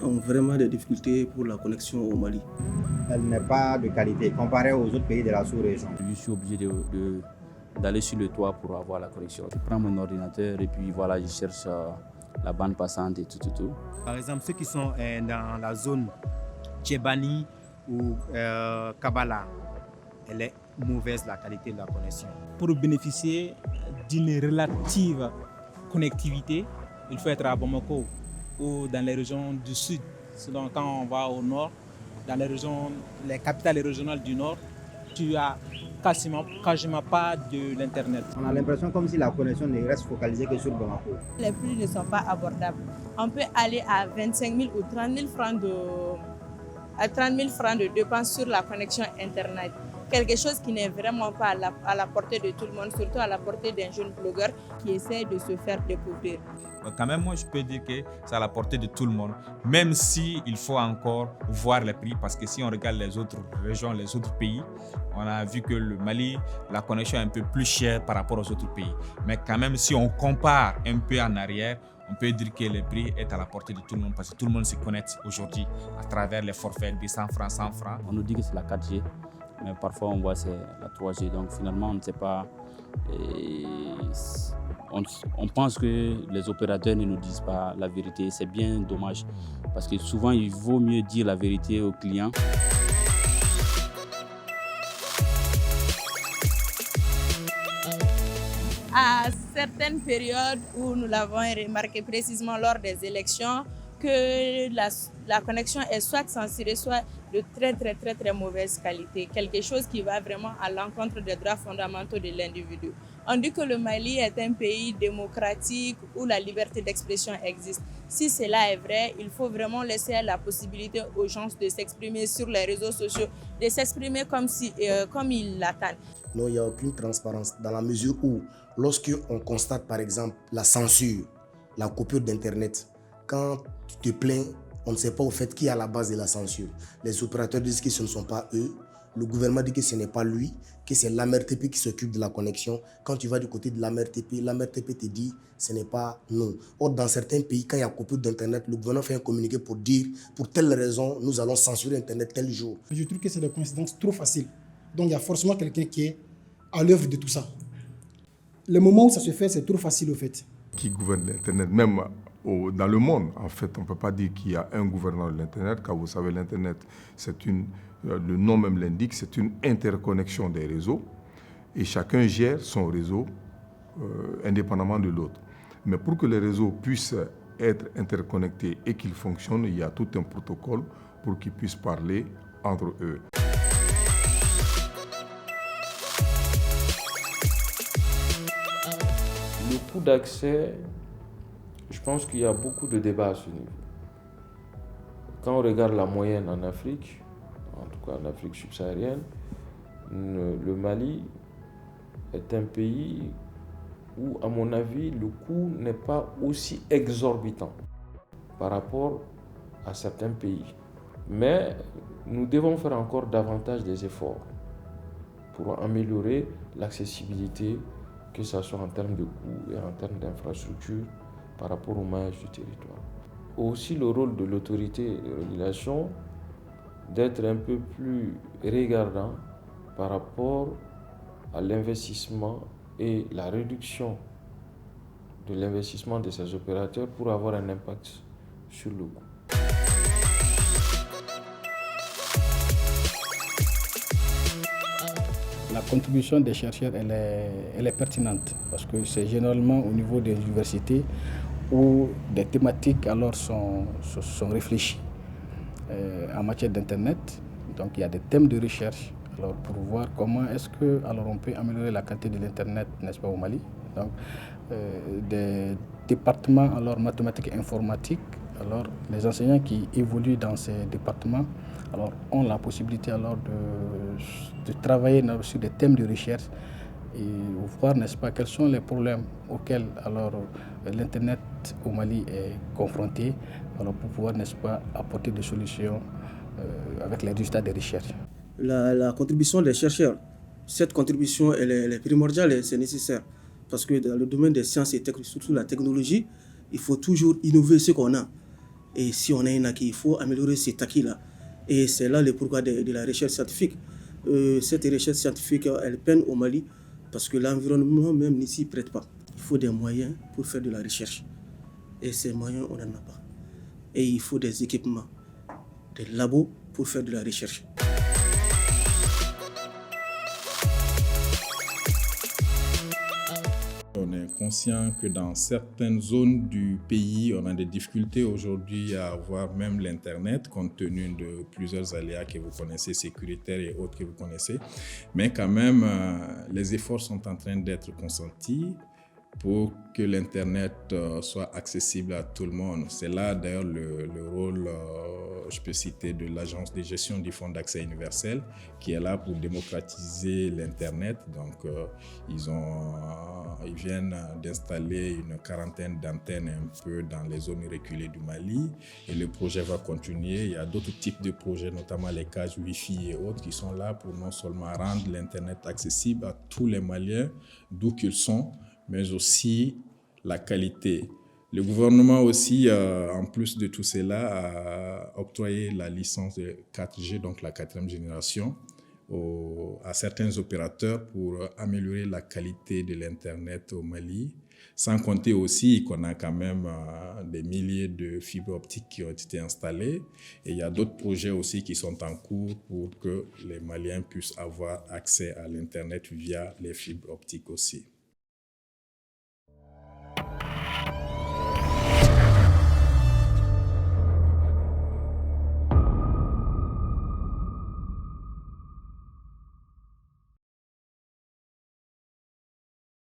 ont vraiment des difficultés pour la connexion au Mali. Elle n'est pas de qualité comparée aux autres pays de la sous-région. Je suis obligé d'aller sur le toit pour avoir la connexion. Je prends mon ordinateur et puis voilà, je cherche la bande passante et tout. Par exemple, ceux qui sont dans la zone Tchébani ou Kabbalah, elle est mauvaise la qualité de la connexion. Pour bénéficier d'une relative connectivité, il faut être à Bamako ou dans les régions du sud. Sinon, quand on va au nord, dans les capitales régionales du nord, tu as quasiment pas de l'internet. On a l'impression comme si la connexion ne reste focalisée que sur Bamako. Les prix ne sont pas abordables. On peut aller à 25 000 ou 30 000 francs de dépenses sur la connexion internet. Quelque chose qui n'est vraiment pas à la portée de tout le monde, surtout à la portée d'un jeune blogueur qui essaie de se faire découvrir. Quand même, moi, je peux dire que c'est à la portée de tout le monde, même s'il faut encore voir les prix, parce que si on regarde les autres régions, les autres pays, on a vu que le Mali, la connexion est un peu plus chère par rapport aux autres pays. Mais quand même, si on compare un peu en arrière, on peut dire que le prix est à la portée de tout le monde, parce que tout le monde se connecte aujourd'hui à travers les forfaits de 100 francs, 100 francs. On nous dit que c'est la 4G, mais parfois on voit que c'est la 3G, donc finalement on ne sait pas. On pense que les opérateurs ne nous disent pas la vérité. C'est bien dommage parce que souvent il vaut mieux dire la vérité aux clients. À certaines périodes où nous l'avons remarqué précisément lors des élections, que la connexion est soit censurée, soit de très mauvaise qualité. Quelque chose qui va vraiment à l'encontre des droits fondamentaux de l'individu. On dit que le Mali est un pays démocratique où la liberté d'expression existe. Si cela est vrai, il faut vraiment laisser la possibilité aux gens de s'exprimer sur les réseaux sociaux, de s'exprimer comme ils l'attendent. Non, il n'y a aucune transparence dans la mesure où, lorsqu'on constate par exemple la censure, la coupure d'Internet, quand tu te plains, on ne sait pas au fait qui est à la base de la censure. Les opérateurs disent que ce ne sont pas eux. Le gouvernement dit que ce n'est pas lui, que c'est l'AMRTP qui s'occupe de la connexion. Quand tu vas du côté de l'AMRTP te dit ce n'est pas nous. Or, dans certains pays, quand il y a coupure d'Internet, le gouvernement fait un communiqué pour dire pour telle raison, nous allons censurer Internet tel jour. Je trouve que c'est des coïncidences trop faciles. Donc, il y a forcément quelqu'un qui est à l'œuvre de tout ça. Le moment où ça se fait, c'est trop facile au fait. Qui gouverne l'Internet, même dans le monde, en fait, on ne peut pas dire qu'il y a un gouverneur de l'Internet, car vous savez, l'Internet, le nom même l'indique, c'est une interconnexion des réseaux, et chacun gère son réseau indépendamment de l'autre. Mais pour que les réseaux puissent être interconnectés et qu'ils fonctionnent, il y a tout un protocole pour qu'ils puissent parler entre eux. Le coût d'accès, je pense qu'il y a beaucoup de débats à ce niveau. Quand on regarde la moyenne en Afrique, en tout cas en Afrique subsaharienne, le Mali est un pays où, à mon avis, le coût n'est pas aussi exorbitant par rapport à certains pays. Mais nous devons faire encore davantage des efforts pour améliorer l'accessibilité, que ce soit en termes de coûts et en termes d'infrastructures par rapport au maillage du territoire. Aussi le rôle de l'autorité de régulation d'être un peu plus regardant par rapport à l'investissement et la réduction de l'investissement de ces opérateurs pour avoir un impact sur le coût. La contribution des chercheurs, elle est pertinente parce que c'est généralement au niveau des universités où des thématiques alors sont réfléchies en matière d'Internet. Donc il y a des thèmes de recherche alors, pour voir comment est-ce que alors, on peut améliorer la qualité de l'Internet, n'est-ce pas, au Mali. Donc des départements alors, mathématiques et informatiques, alors les enseignants qui évoluent dans ces départements alors, ont la possibilité alors, de travailler sur des thèmes de recherche et voir, n'est-ce pas, quels sont les problèmes auxquels alors, l'Internet au Mali est confronté alors, pour pouvoir, n'est-ce pas, apporter des solutions avec les résultats des recherches. La contribution des chercheurs, cette contribution elle est primordiale et c'est nécessaire parce que dans le domaine des sciences et technologies, surtout la technologie, il faut toujours innover ce qu'on a. Et si on a un acquis, il faut améliorer cet acquis-là. Et c'est là le pourquoi de la recherche scientifique. Cette recherche scientifique, elle peine au Mali parce que l'environnement même n'ici ne prête pas. Il faut des moyens pour faire de la recherche. Et ces moyens, on n'en a pas. Et il faut des équipements, des labos pour faire de la recherche. On est conscient que dans certaines zones du pays, on a des difficultés aujourd'hui à avoir même l'Internet, compte tenu de plusieurs aléas que vous connaissez, sécuritaires et autres que vous connaissez. Mais quand même, les efforts sont en train d'être consentis pour que l'Internet soit accessible à tout le monde. C'est là d'ailleurs le rôle, je peux citer, de l'Agence de gestion du Fonds d'accès universel, qui est là pour démocratiser l'Internet. Donc, ils viennent d'installer une quarantaine d'antennes un peu dans les zones reculées du Mali. Et le projet va continuer. Il y a d'autres types de projets, notamment les cages Wi-Fi et autres, qui sont là pour non seulement rendre l'Internet accessible à tous les Maliens, d'où qu'ils sont, mais aussi la qualité. Le gouvernement aussi, en plus de tout cela, a octroyé la licence de 4G, donc la 4e génération, à certains opérateurs pour améliorer la qualité de l'Internet au Mali, sans compter aussi qu'on a quand même des milliers de fibres optiques qui ont été installées. Et il y a d'autres projets aussi qui sont en cours pour que les Maliens puissent avoir accès à l'Internet via les fibres optiques aussi.